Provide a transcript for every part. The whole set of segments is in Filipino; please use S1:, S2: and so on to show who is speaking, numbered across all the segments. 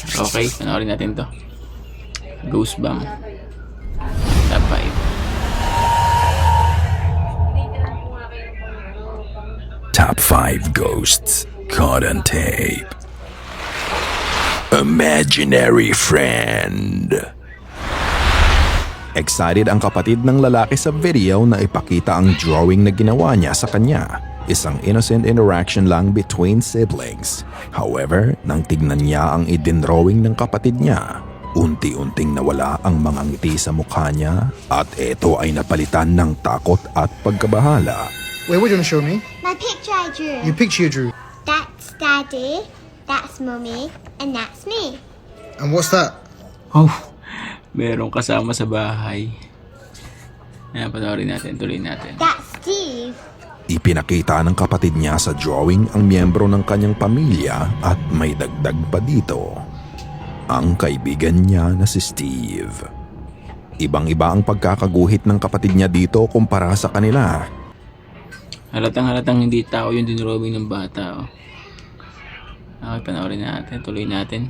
S1: Okay, panoorin natin to. Goosebump. Top 5.
S2: Top 5 Ghosts Caught on Tape. Imaginary Friend. Excited ang kapatid ng lalaki sa video na ipakita ang drawing na ginawa niya sa kanya. Isang innocent interaction lang between siblings. However, nang tignan niya ang idinrawing ng kapatid niya, unti-unting nawala ang mga ngiti sa mukha niya at ito ay napalitan ng takot at pagkabahala.
S3: Wait, what do you want to show me?
S4: My picture I drew.
S3: Your picture you drew.
S4: That's Daddy, that's Mummy, and that's me.
S3: And what's that?
S1: Oh, merong kasama sa bahay. Ayan, panoorin natin. Tuloy natin.
S4: That's Steve.
S2: Ipinakita ng kapatid niya sa drawing ang miyembro ng kanyang pamilya at may dagdag pa dito. Ang kaibigan niya na si Steve. Ibang-iba ang pagkakaguhit ng kapatid niya dito kumpara sa kanila.
S1: Halatang hindi tao yung dinrawing ng bata. Oh. Okay, panoorin natin. Tuloy natin.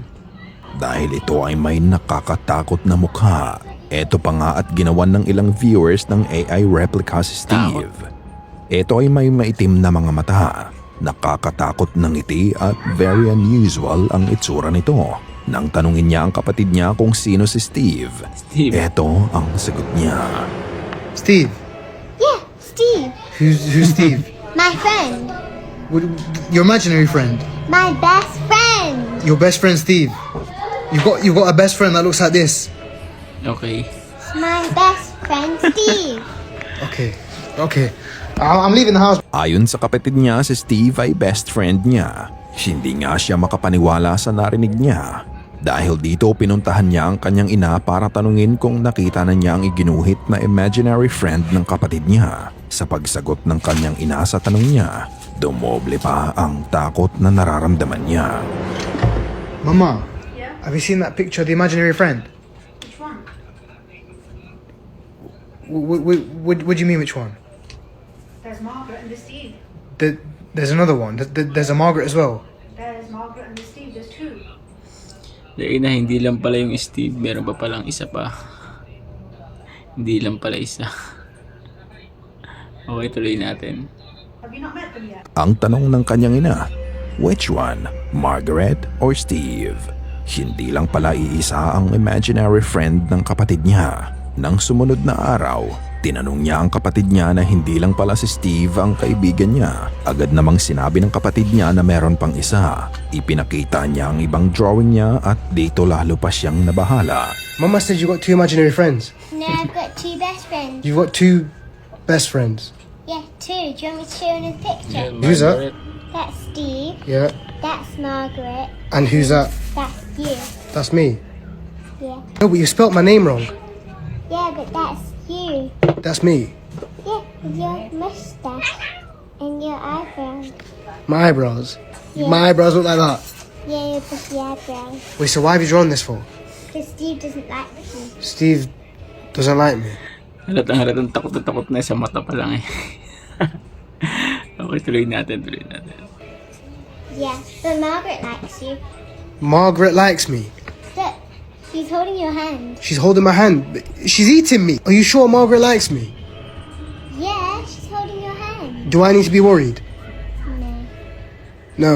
S2: Dahil ito ay may nakakatakot na mukha. Ito pa nga at ginawan ng ilang viewers ng AI replica si Steve. Ito ay may maitim na mga mata, nakakatakot na ngiti at very unusual ang itsura nito. Nang tanungin niya ang kapatid niya kung sino si Steve, ito ang sagot niya.
S3: Steve.
S4: Yeah, Steve.
S3: Who's Steve?
S4: My friend.
S3: Your imaginary friend.
S4: My best friend.
S3: Your best friend Steve. You've got a best friend that looks like this.
S1: Okay.
S4: My best friend Steve.
S3: Okay. I'm leaving the house.
S2: Ayon sa kapatid niya, si Steve ay best friend niya. Hindi nga siya makapaniwala sa narinig niya. Dahil dito pinuntahan niya ang kanyang ina para tanungin kung nakita na niya ang iginuhit na imaginary friend ng kapatid niya. Sa pagsagot ng kanyang ina sa tanong niya, dumoble pa ang takot na nararamdaman niya.
S3: Mama, have you seen that picture of the imaginary friend?
S5: Which one?
S3: What do you mean, which one?
S5: There's Margaret and there's Steve.
S3: There's another one. There's a Margaret as well.
S5: There's Margaret and there's Steve. There's two.
S1: Dahil na hindi lang pala yung Steve, meron pa palang isa pa. Hindi lang pala isa. Okay, tuloy natin.
S5: Have you not met them yet?
S2: Ang tanong ng kanyang ina, which one, Margaret or Steve? Hindi lang pala iisa ang imaginary friend ng kapatid niya. Nang sumunod na araw, tinanong niya ang kapatid niya na hindi lang pala si Steve ang kaibigan niya. Agad namang sinabi ng kapatid niya na meron pang isa. Ipinakita niya ang ibang drawing niya at dito lalo pa siyang nabahala.
S3: Mama said you got two imaginary friends.
S4: No, I've got two best friends.
S3: You've got two best friends.
S4: Yeah, two. Do you want me to show you the picture?
S3: Who's that?
S4: That's Steve.
S3: Yeah.
S4: That's Margaret.
S3: And who's that?
S4: That's you.
S3: That's me.
S4: Yeah.
S3: No, but you spelt my name wrong.
S4: Yeah, but that's you.
S3: That's me.
S4: Yeah, with your mustache and your eyebrows.
S3: My eyebrows.
S4: Yeah.
S3: My eyebrows look like that.
S4: Yeah, your puffy eyebrows.
S3: Wait, so why have you drawn this for?
S4: Because Steve doesn't like you.
S3: Steve doesn't like me.
S1: Halatang takot na sa mata pa lang eh. Okay, tuloy natin.
S4: Yeah, but Margaret likes you.
S3: Margaret likes me.
S4: Look, she's holding your hand.
S3: She's holding my hand. She's eating me. Are you sure Margaret likes me?
S4: Yeah, she's holding your hand.
S3: Do I need to be worried?
S4: No.
S3: No.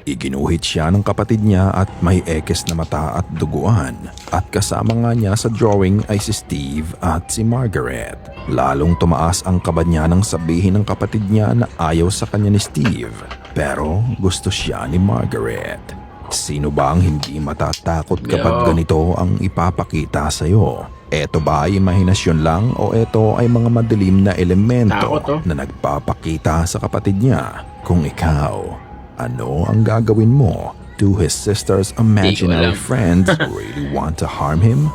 S2: Iginuhit siya ng kapatid niya at may ekes na mata at duguan. At kasama nga niya sa drawing ay si Steve at si Margaret. Lalong tumaas ang kaba niya nang sabihin ng kapatid niya na ayaw sa kanya ni Steve. Pero gusto siya ni Margaret. Sino ba ang hindi matatakot kapag ganito ang ipapakita sa'yo? Eto ba ay imahinasyon lang o eto ay mga madilim na elemento na nagpapakita sa kapatid niya? Kung ikaw, ano ang gagawin mo? Do his sister's imaginary friends really want to harm him?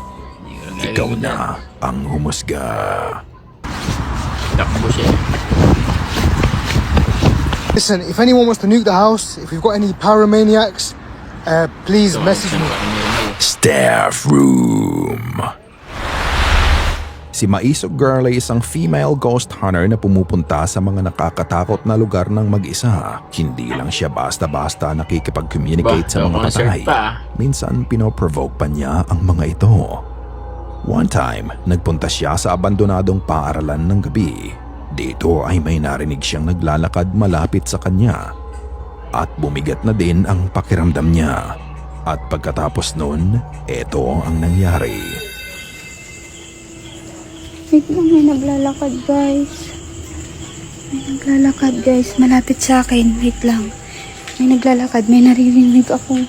S2: Ikaw na ang humusga.
S1: Takbo siya.
S3: Listen, if anyone wants to nuke the house, if we've got any pyromaniacs, please message me.
S2: Staff Room. Si Maisog Girl ay isang female ghost hunter na pumupunta sa mga nakakatakot na lugar ng mag-isa. Hindi lang siya basta-basta nakikipag-communicate sa mga patay. Minsan pinoprovoke pa niya ang mga ito. One time, nagpunta siya sa abandonadong paaralan ng gabi. Dito ay may narinig siyang naglalakad malapit sa kanya. At bumigat na din ang pakiramdam niya. At pagkatapos nun, eto ang nangyari.
S6: Wait lang, may naglalakad guys. May naglalakad guys, malapit sa akin. Wait lang. May naglalakad, may naririnig ako.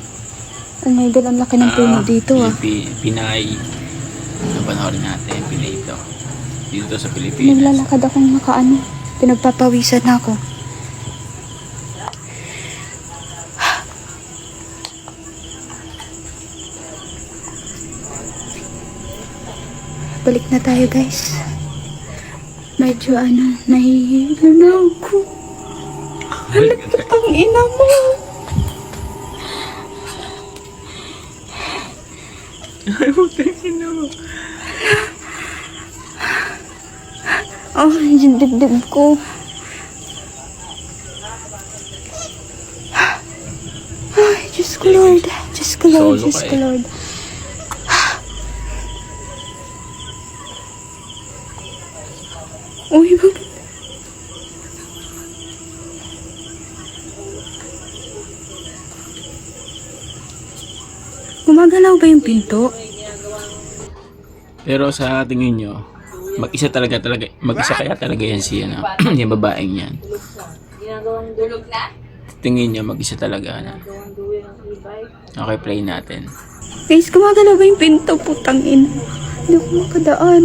S6: Oh my God, ang laki ng puno dito ah.
S1: Pinay. Napanoorin natin, Pinay ito. Dito sa Pilipinas.
S6: Naglalakad akong nakaano. Pinagpapawisan ako. Balik na tayo guys. Medyo nahihilo na ako. Halagpot ang ina mo.
S1: Ay, putang ina mo.
S6: Oh, yung dibdib ko. Ay, Diyos ko Lord. Diyos ko Lord.
S1: Solo
S6: Diyos
S1: ka
S6: ko
S1: eh.
S6: Lord. Uy, bakit? Gumagalaw ba yung pinto?
S1: Pero sa tingin nyo, mag-isa kaya talaga yan si yung babaeng yan. Tingin nyo, mag-isa talaga na. Okay, play natin.
S6: Guys, gumagalaw ba yung pinto? Putang ina. Hindi ako makadaan.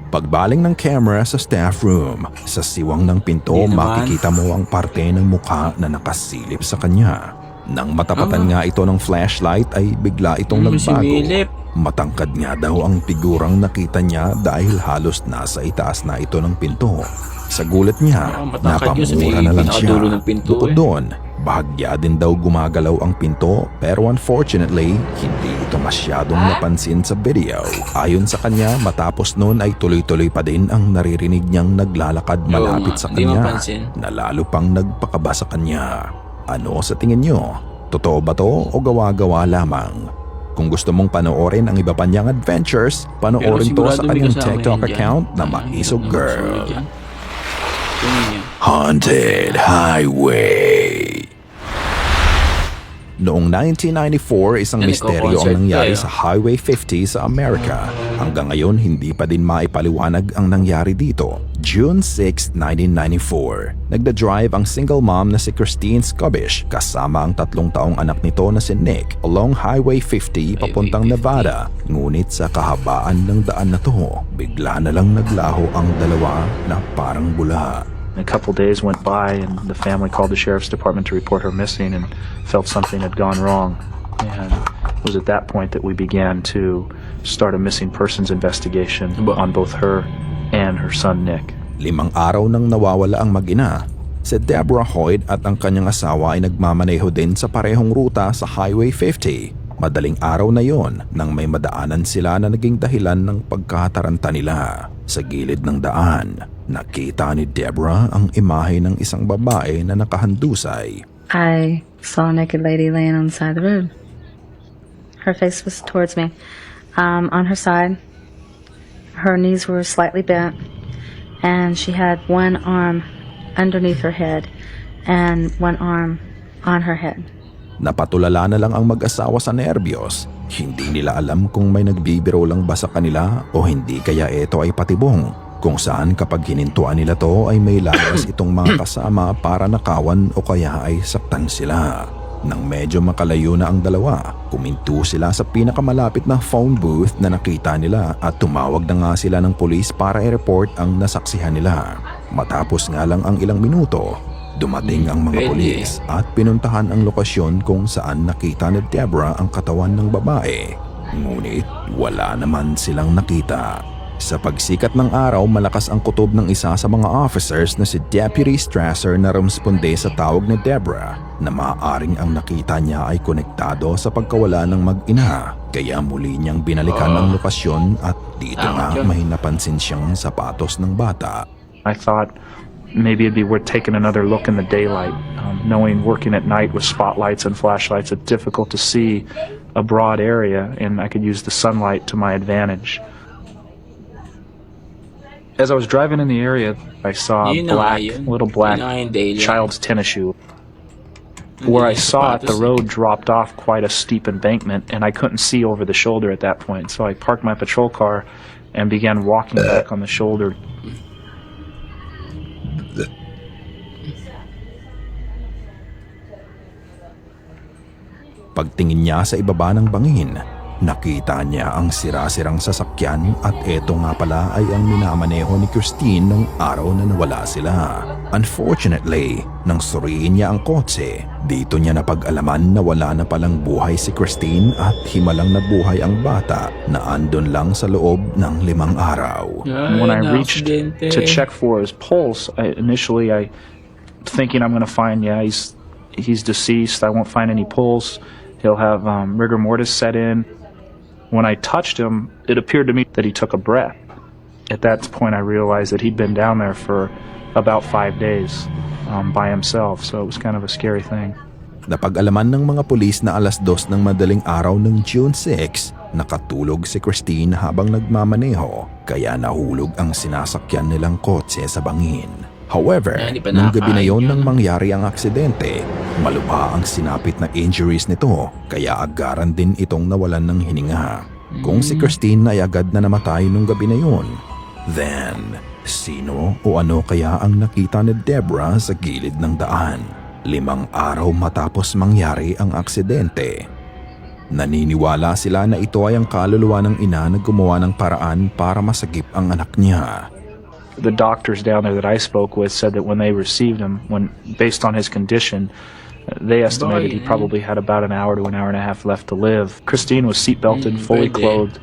S2: Pagbaling ng camera sa staff room, sa siwang ng pinto
S1: Hindi naman.
S2: makikita mo ang parte ng mukha na nakasilip sa kanya. Nang matapatan nga ito ng flashlight ay bigla itong nagbago.
S1: Sumilip.
S2: Matangkad nga daw ang figurang nakita niya dahil halos nasa itaas na ito ng pinto. Sa gulat niya,
S1: Matangkad yun sa may
S2: napamura na lang siya.
S1: pinakadulo ng pinto
S2: Bukod doon, bahagya din daw gumagalaw ang pinto pero unfortunately, hindi ito masyadong napansin sa video. Ayon sa kanya, matapos noon ay tuloy-tuloy pa din ang naririnig niyang naglalakad malapit sa
S1: Hindi
S2: kanya
S1: mapansin.
S2: na lalo pang nagpakaba sa kanya. Ano sa tingin niyo? Totoo ba to o gawa-gawa lamang? Kung gusto mong panoorin ang iba pa niyang adventures, panoorin to sa kanyang TikTok account na Maisog Girl. Haunted Highway. Noong 1994, isang
S1: Yan,
S2: misteryo
S1: nagko-concert
S2: ang nangyari
S1: kayo.
S2: sa Highway 50 sa Amerika. Hanggang ngayon, hindi pa din maipaliwanag ang nangyari dito. June 6, 1994. Nagda-drive ang single mom na si Christine Skubish kasama ang 3 taong anak nito na si Nick along Highway 50 papuntang
S1: 50.
S2: Nevada. Ngunit sa kahabaan ng daan na to, bigla na lang naglaho ang dalawa na parang bula.
S7: A couple days went by and the family called the sheriff's department to report her missing and felt something had gone wrong. And it was at that point that we began to start a missing persons investigation on both her and her son Nick.
S2: 5 araw nang nawawala ang mag-ina. Si Deborah Hoyt at ang kanyang asawa ay nagmamaneho din sa parehong ruta sa Highway 50. Madaling araw na yon nang may madaanan sila na naging dahilan ng pagkataranta nila. Sa gilid ng daan, nakita ni Deborah ang imahe ng isang babae na nakahandusay.
S8: I saw a naked lady laying on the side of the road. Her face was towards me. On her side, her knees were slightly bent, and she had one arm underneath her head and one arm on her head.
S2: Napatulala na lang ang mag-asawa sa nerbiyos. Hindi nila alam kung may nagbibiro lang ba sa kanila o hindi kaya ito ay patibong. Kung saan kapag hinintuan nila to ay may lalabas itong mga kasama para nakawan o kaya ay saktan sila. Nang medyo makalayo na ang dalawa, kuminto sila sa pinakamalapit na phone booth na nakita nila at tumawag na nga sila ng pulis para i-report ang nasaksihan nila. Matapos nga lang ang ilang minuto, dumating ang mga
S1: Pwede.
S2: pulis at pinuntahan ang lokasyon kung saan nakita ni Deborah ang katawan ng babae. Ngunit wala naman silang nakita. Sa pagsikat ng araw, malakas ang kutob ng isa sa mga officers na si Deputy Strasser na rumesponde sa tawag ni Deborah na maaaring ang nakita niya ay konektado sa pagkawala ng mag-ina. Kaya muli niyang binalikan ang lokasyon at dito nga may napansin siyang sapatos ng bata.
S7: I thought maybe it'd be worth taking another look in the daylight. Knowing working at night with spotlights and flashlights, it's difficult to see a broad area, and I could use the sunlight to my advantage. As I was driving in the area, I saw a little black child's tennis shoe. Where I saw it, the road dropped off quite a steep embankment, and I couldn't see over the shoulder at that point. So I parked my patrol car and began walking back on the shoulder.
S2: Pagtingin niya sa ibaba ng bangin, nakita niya ang sira-sirang sasakyan at eto nga pala ay ang minamaneho ni Christine nung araw na nawala sila. Unfortunately, nang suriin niya ang kotse, dito niya napag-alaman na wala na palang buhay si Christine at himalang na buhay ang bata na andon lang sa loob ng 5 araw.
S7: When I reached to check for his pulse, initially I thinking I'm going to find, he's deceased. I won't find any pulse. He'll have rigor mortis set in. When I touched him, it appeared to me that he took a breath. At that point, I realized that he'd been down there for about 5 days by himself, so it was kind of a scary thing.
S2: Napag-alaman ng mga pulis na 2:00 ng madaling araw ng June 6, nakatulog si Christine habang nagmamaneho, kaya nahulog ang sinasakyan nilang kotse sa bangin. However, nung gabi na yon nang mangyari ang aksidente, malubha ang sinapit na injuries nito, kaya agaran din itong nawalan ng hininga. Kung si Christine ay agad na namatay nung gabi na yon, then sino o ano kaya ang nakita ni Deborah sa gilid ng daan 5 araw matapos mangyari ang aksidente? Naniniwala sila na ito ay ang kaluluwa ng ina na gumawa ng paraan para masagip ang anak niya.
S7: The doctors down there that I spoke with said that when they received him, based on his condition, they estimated he probably had about an hour to an hour and a half left to live. Christine was seatbelted, fully clothed,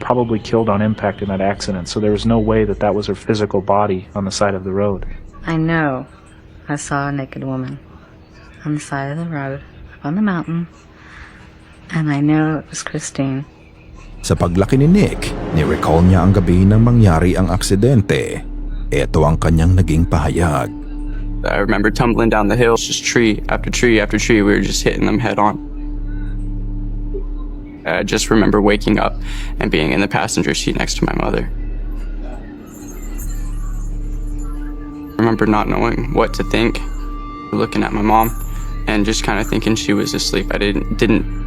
S7: probably killed on impact in that accident. So there was no way that that was her physical body on the side of the road.
S8: I know I saw a naked woman on the side of the road, up on the mountain, and I know it was Christine.
S2: Sa paglaki ni Nick, ni-recall niya ang gabi nang mangyari ang aksidente. Ito ang kanyang naging pahayag.
S9: I remember tumbling down the hill, just tree after tree after tree. We were just hitting them head on. I just remember waking up and being in the passenger seat next to my mother. I remember not knowing what to think, looking at my mom, and just kind of thinking she was asleep. I didn't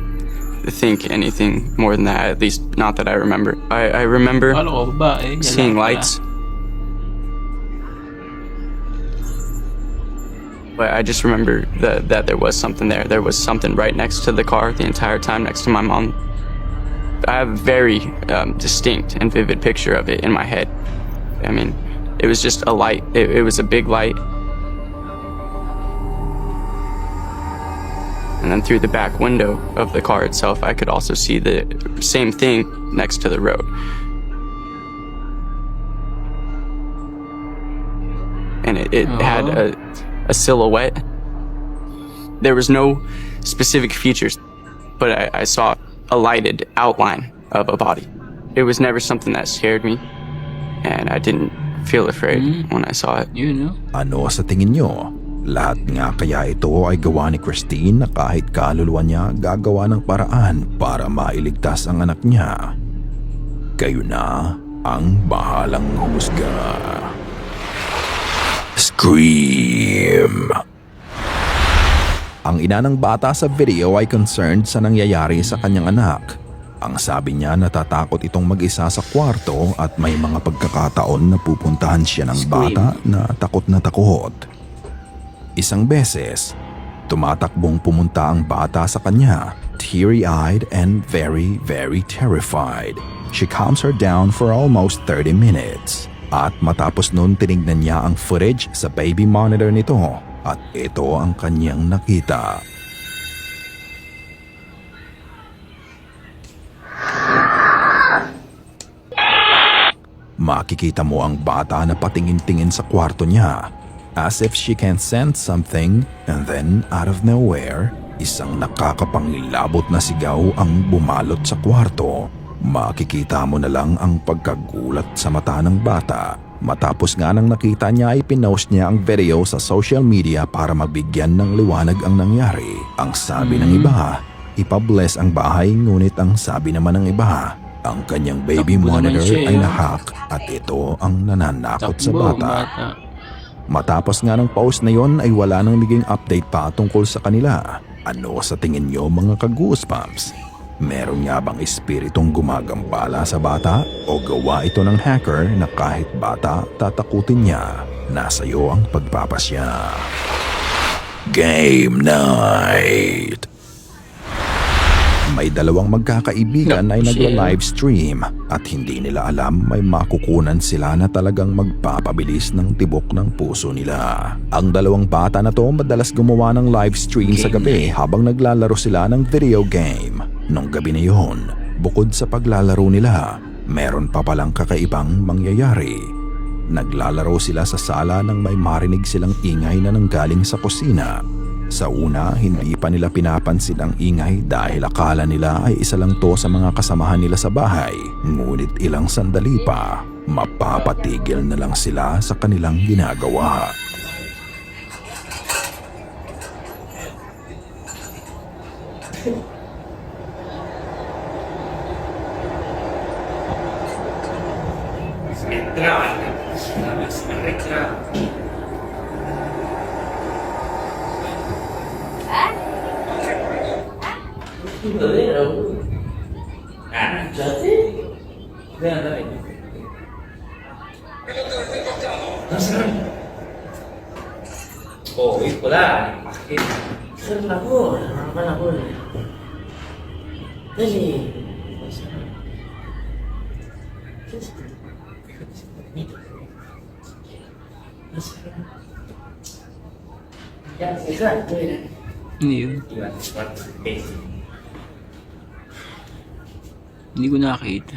S9: think anything more than that, at least not that I remember. I remember seeing lights, but I just remember that there was something there. There was something right next to the car the entire time, next to my mom. I have a very distinct and vivid picture of it in my head. I mean, it was just a light. It was a big light. And then through the back window of the car itself, I could also see the same thing next to the road. And it had a silhouette. There was no specific features, but I saw a lighted outline of a body. It was never something that scared me, and I didn't feel afraid when I saw it.
S2: Ano sa tingin nyo? Lahat nga kaya ito ay gawa ni Christine na kahit kaluluwa niya gagawa ng paraan para mailigtas ang anak niya? Kayo na ang bahalang humusga. Scream! Ang ina ng bata sa video ay concerned sa nangyayari sa kanyang anak. Ang sabi niya natatakot itong mag-isa sa kwarto at may mga pagkakataon na pupuntahan siya ng bata na takot na takot. Isang beses, tumatakbong pumunta ang bata sa kanya, teary-eyed and very, very terrified. She calms her down for almost 30 minutes. At matapos nun tinignan niya ang footage sa baby monitor nito at ito ang kanyang nakita. makikita mo ang bata na patingin-tingin sa kwarto niya as if she can sense something, and then out of nowhere, isang nakakapangilabot na sigaw ang bumalot sa kwarto. Makikita mo na lang ang pagkagulat sa mata ng bata. Matapos nga nang nakita niya ay pinost niya ang video sa social media para mabigyan ng liwanag ang nangyari. Ang sabi ng iba, ipabless ang bahay, ngunit ang sabi naman ng iba, ang kanyang baby
S1: Takbo naman
S2: monitor
S1: siya,
S2: ay
S1: eh.
S2: nahack at ito ang nananakot sa
S1: Takbo,
S2: bata. Matapos nga ng post na yon ay wala nang naging update pa tungkol sa kanila. Ano sa tingin nyo mga ka-goosebumps? Meron nga bang espiritong gumagambala sa bata o gawa ito ng hacker na kahit bata tatakutin niya? Nasa iyo ang pagpapasya. Game Night! May dalawang magkakaibigan ay nagla-live stream at hindi nila alam may makukunan sila na talagang magpapabilis ng tibok ng puso nila. Ang dalawang bata na to madalas gumawa ng live stream sa gabi habang naglalaro sila ng video game. Nung gabi na yun, bukod sa paglalaro nila, meron pa palang kakaibang mangyayari. Naglalaro sila sa sala nang may marinig silang ingay na nanggaling sa kusina. Sa una, hindi pa nila pinapansin ang ingay dahil akala nila ay isa lang to sa mga kasamahan nila sa bahay. Ngunit ilang sandali pa, mapapatigil na lang sila sa kanilang ginagawa.
S10: Oh, wala. Saan ako? Harapan ako. Dali.
S1: Hindi yun. Hindi ko nakita.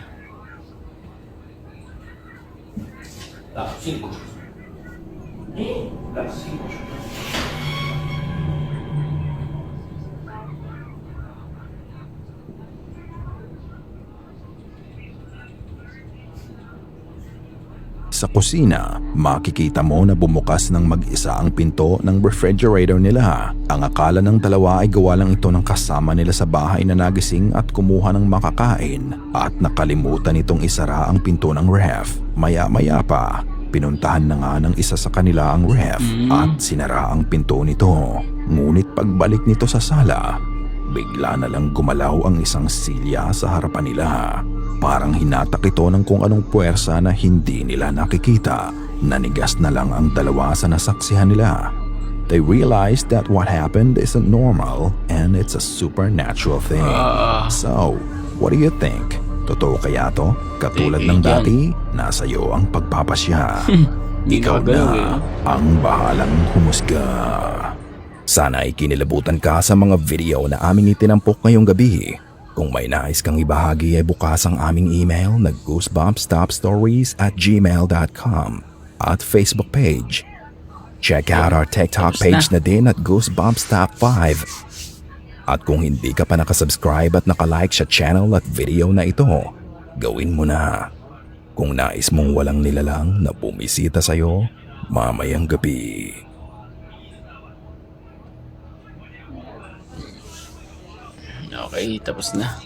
S2: Sa kusina, makikita mo na bumukas ng mag-isa ang pinto ng refrigerator nila. Ang akala ng dalawa ay gawa lang ito ng kasama nila sa bahay na nagising at kumuha ng makakain at nakalimutan itong isara ang pinto ng ref. Maya-maya pa, pinuntahan na nga ng isa sa kanila ang ref at sinara ang pinto nito. Ngunit pagbalik nito sa sala, bigla na lang gumalaw ang isang silya sa harapan nila. Parang hinatak ito ng kung anong puwersa na hindi nila nakikita. Nanigas na lang ang dalawa sa nasaksihan nila. They realized that what happened isn't normal and it's a supernatural thing. So, what do you think? Totoo kaya to? Katulad ng dati, nasa iyo ang pagpapasya. Ikaw na ang bahalang humusga. Sana ay kinilabutan ka sa mga video na aming itinampok ngayong gabi. Kung may nais kang ibahagi ay bukas ang aming email na goosebumpstopstories@gmail.com at Facebook page. Check out our TikTok page na din at goosebumpstop5. At kung hindi ka pa nakasubscribe at nakalike sa channel at video na ito, gawin mo na. Kung nais mong walang nilalang na bumisita sa'yo mamayang gabi.
S1: Okay, tapos na.